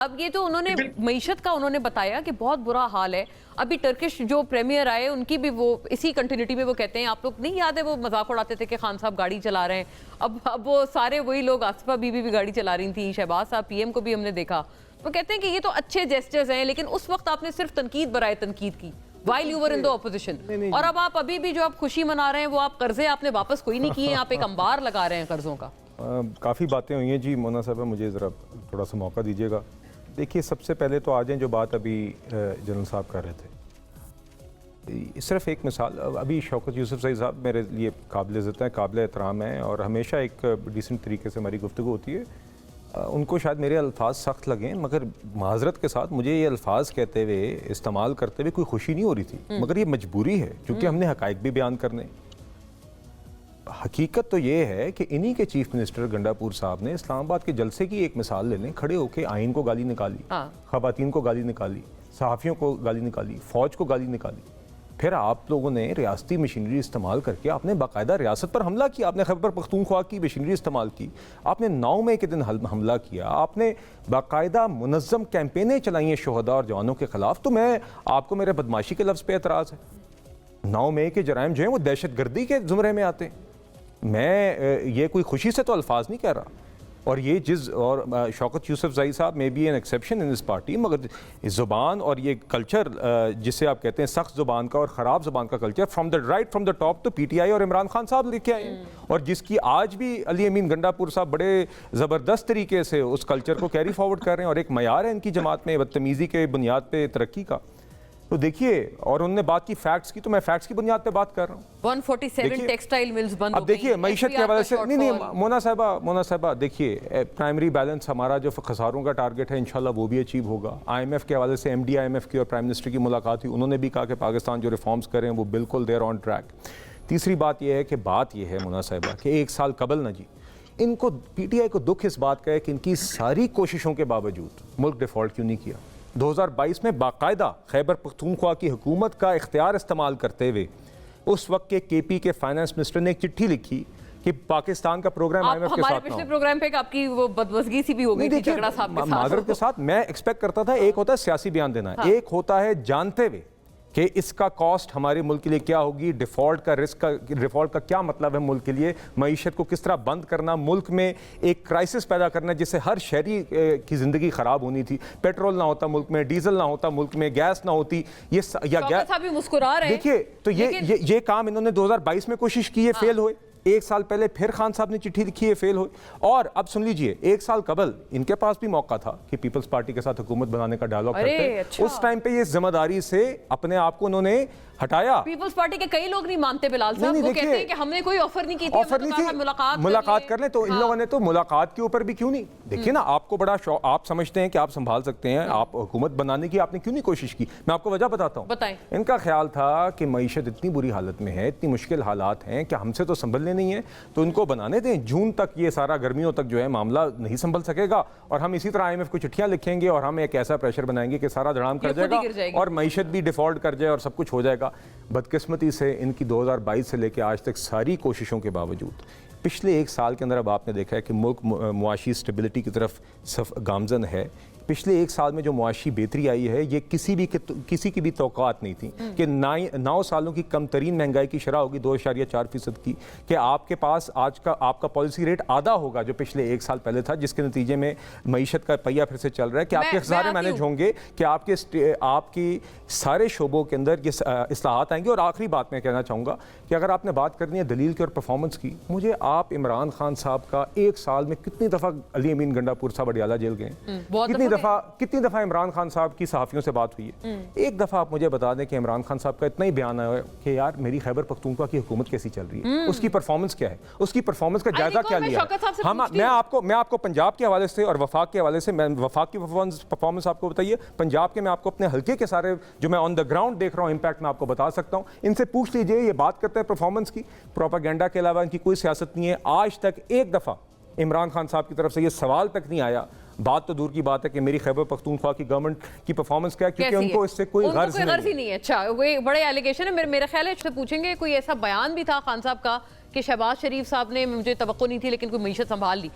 अब ये तो उन्होंने मईशत का उन्होंने बताया कि बहुत बुरा हाल है। अभी टर्किश जो प्रीमियर आए उनकी भी वो इसी कंटिन्यूटी में वो कहते हैं, आप लोग नहीं याद है वो मजाक उड़ाते थे कि खान साहब गाड़ी चला रहे हैं। अब वो सारे वही लोग, आसिफा बीबी भी गाड़ी चला रही थी, शहबाज साहब पीएम को भी हमने देखा। वो कहते हैं कि ये तो अच्छे जेस्चर्स हैं, लेकिन उस वक्त आपने सिर्फ तनकीद बराए तनकीद की while you were in the opposition। और अब आप अभी भी जो आप खुशी मना रहे हैं वो आप कर्जे आपने वापस कोई नहीं किए, आप एक अंबार लगा रहे हैं कर्जों का। काफ़ी बातें हुई हैं जी मोना साहब, मुझे ज़रा थोड़ा सा मौका दीजिएगा। देखिए, सबसे पहले तो आ जाएं जो बात अभी जनरल साहब कर रहे थे। सिर्फ एक मिसाल, अभी शौकत यूसुफजई साहब मेरे लिए काबिल इज़्ज़त हैं, काबिल एहतराम हैं और हमेशा एक डिसेंट तरीके से हमारी गुफ्तगू होती है। उनको शायद मेरे अल्फाज सख्त लगें, मगर माजरत के साथ मुझे ये अल्फाज कहते हुए, इस्तेमाल करते हुए कोई खुशी नहीं हो रही थी, मगर ये मजबूरी है क्योंकि हमने हकाइक भी बयान करने। हकीकत तो ये है कि इन्हीं के चीफ मिनिस्टर गंडापुर साहब ने इस्लामाबाद के जलसे की एक मिसाल ले लें, खड़े होकर आइन को गाली निकाली, खवातीन को गाली निकाली, सहाफ़ियों को गाली निकाली, फ़ौज को गाली निकाली। फिर आप लोगों ने रियासती मशीनरी इस्तेमाल करके आपने बाकायदा रियासत पर हमला किया, आपने खैबर पख्तूनख्वा की मशीनरी इस्तेमाल की, आपने 9 मई के दिन हमला किया, आपने बाकायदा मुनज़्ज़म कैंपेनें चलाई हैं शोहदा और जवानों के ख़िलाफ़। तो मैं आपको मेरे बदमाशी के लफ्ज़ पे एतराज़ है। 9 मई के जराइम जो हैं वो दहशत गर्दी के ज़ुमरे में आते हैं। मैं ये कोई खुशी से तो अल्फाज नहीं कह रहा। और ये और शौकत यूसुफजई साहब may be an exception in this party, मगर ज़ुबान और ये कल्चर जिसे आप कहते हैं सख्त ज़ुबान का और ख़राब ज़ुबान का कल्चर फ्रॉम द टॉप तो PTI और इमरान खान साहब लेके आए हैं, और जिसकी आज भी अली अमीन गंडापुर साहब बड़े ज़बरदस्त तरीके से उस कल्चर को कैरी फॉरवर्ड कर रहे हैं, और एक मयार है इनकी जमात में बदतमीज़ी के बुनियाद पर तरक्की का। तो देखिए, और उन्होंने बात की फैक्ट्स की, तो मैं फैक्ट्स की बुनियाद पे बात कर रहा हूँ। 147 टेक्सटाइल मिल्स बंद हो गई। अब देखिए मईशत के हवाले से नहीं मोना साहबा देखिए, प्राइमरी बैलेंस हमारा जो खसारों का टारगेट है इंशाल्लाह वो भी अचीव होगा। IMF के हवाले से MD IMF की और प्राइम मिनिस्टर की मुलाकात हुई, उन्होंने भी कहा कि पाकिस्तान जो रिफॉर्म्स करें वो बिल्कुल देयर ऑन ट्रैक। तीसरी बात यह है कि बात यह है मोना साहबा कि 1 साल कबल ना जी इनको PTI को दुख इस बात का है कि इनकी सारी कोशिशों के बावजूद मुल्क डिफ़ॉल्ट क्यों नहीं किया। 2022 में बाकायदा खैबर पख्तूनख्वा की हुकूमत का इख्तियार इस्तेमाल करते हुए उस वक्त के KP के फाइनेंस मिनिस्टर ने एक चिट्ठी लिखी कि पाकिस्तान का प्रोग्राम IMF के साथ पिछले प्रोग्राम पे आपकी वो बदमज़गी सी भी हो गई थी झगड़ा साहब के साथ। माजरत के साथ मैं एक्सपेक्ट करता था, एक होता है सियासी बयान देना, एक होता है जानते हुए कि इसका कॉस्ट हमारे मुल्क के लिए क्या होगी, डिफ़ॉल्ट का रिस्क डिफ़ॉल्ट का क्या मतलब है मुल्क के लिए, मईशत को किस तरह बंद करना, मुल्क में एक क्राइसिस पैदा करना जिससे हर शहरी की ज़िंदगी ख़राब होनी थी। पेट्रोल ना होता मुल्क में, डीजल ना होता मुल्क में, गैस ना होती, ये या गैस भी मुस्कुरा रहे हैं। देखिए, तो ये काम इन्होंने 2022 में कोशिश की है, फेल हुए। 1 साल पहले फिर खान साहब ने चिट्ठी लिखी है, फेल हुई। और अब सुन लीजिए, 1 साल कबल इनके पास भी मौका था कि पीपल्स पार्टी के साथ हुकूमत बनाने का डायलॉग करते। अच्छा। उस टाइम पे ये जिम्मेदारी से अपने आप को उन्होंने हटाया। पीपल्स पार्टी के कई लोग नहीं मानते बिलाल साहब, वो कहते हैं कि हमने कोई ऑफर नहीं की थी, ऑफर नहीं थी, मुलाकात कर ले। तो इन लोगों ने तो मुलाकात के ऊपर भी क्यों नहीं, देखिए ना, आपको बड़ा शौक, आप समझते हैं कि आप संभाल सकते हैं, आप हुकूमत बनाने की आपने क्यों नहीं कोशिश की। मैं आपको वजह बताता हूँ। बताएं। इनका ख्याल था कि मईशत इतनी बुरी हालत में है, इतनी मुश्किल हालात हैं कि हमसे तो संभलने नहीं है, तो इनको बनाने दें। जून तक ये सारा, गर्मियों तक जो है मामला नहीं संभल सकेगा, और हम इसी तरह IMF को चिट्ठियां लिखेंगे और हम एक ऐसा प्रेशर बनाएंगे कि सारा धड़ाम कर जाएगा और मईशत भी डिफॉल्ट कर जाए और सब कुछ हो जाएगा। बदकिस्मती से इनकी 2022 से लेकर आज तक सारी कोशिशों के बावजूद पिछले 1 साल के अंदर अब आपने देखा है कि मुल्क मुआशी स्टेबिलिटी की तरफ गामजन है। पिछले 1 साल में जो मुआशी बेहतरी आई है, ये किसी की भी तौक़ात नहीं थी कि 9 सालों की कम तरीन महंगाई की शरह होगी 2.4% की, कि आपके पास आज का आपका पॉलिसी रेट आधा होगा जो पिछले 1 साल पहले था, जिसके नतीजे में मईशत का पहिया फिर से चल रहा है, कि आपके खजाने मैनेज होंगे, कि आपकी सारे शोबों के अंदर ये इस्लाहात आएंगे। और आखिरी बात मैं कहना चाहूँगा कि अगर आपने बात करनी है दलील की और परफॉर्मेंस की, मुझे आप इमरान खान साहब का 1 साल में कितनी दफ़ा अली अमीन गंडापुर साहब अडियाला जेल गए, कितनी दफ़ा इमरान खान साहब की सहाफ़ियों से बात हुई है। एक दफ़ा आप मुझे बता दें कि इमरान खान साहब का इतना ही बयान आया कि यार मेरी खैबर पख्तूनख्वा की हुकूमत कैसी चल रही है, उसकी परफॉर्मेंस क्या है, उसकी परफॉर्मेंस का जायजा क्या लिया है। हम मैं आपको पंजाब के हवाले से और वफाक के हवाले से, मैं वफाक की परफॉर्मेंस आपको बताइए, पंजाब के मैं आपको अपने हल्के के सारे जो मैं ऑन द ग्राउंड देख रहा हूँ इम्पैक्ट मैं आपको बता सकता हूँ। इनसे पूछ लीजिए, ये बात करते हैं परफॉर्मेंस की, प्रोपेगेंडा के अलावा इनकी कोई सियासत नहीं है। आज तक एक दफ़ा इमरान खान साहब की तरफ से ये सवाल तक नहीं आया, बात तो दूर की बात है कि मेरी खैबर पख्तूनख्वा की गवर्नमेंट की परफॉर्मेंस क्या है, क्योंकि उनको इससे कोई गर्ज ही नहीं है। अच्छा, वो बड़े एलिगेशन है। मेरा ख्याल है इससे पूछेंगे, कोई ऐसा बयान भी था खान साहब का कि शहबाज शरीफ साहब ने, मुझे तवक्को नहीं थी लेकिन कोई मईशत संभाल ली,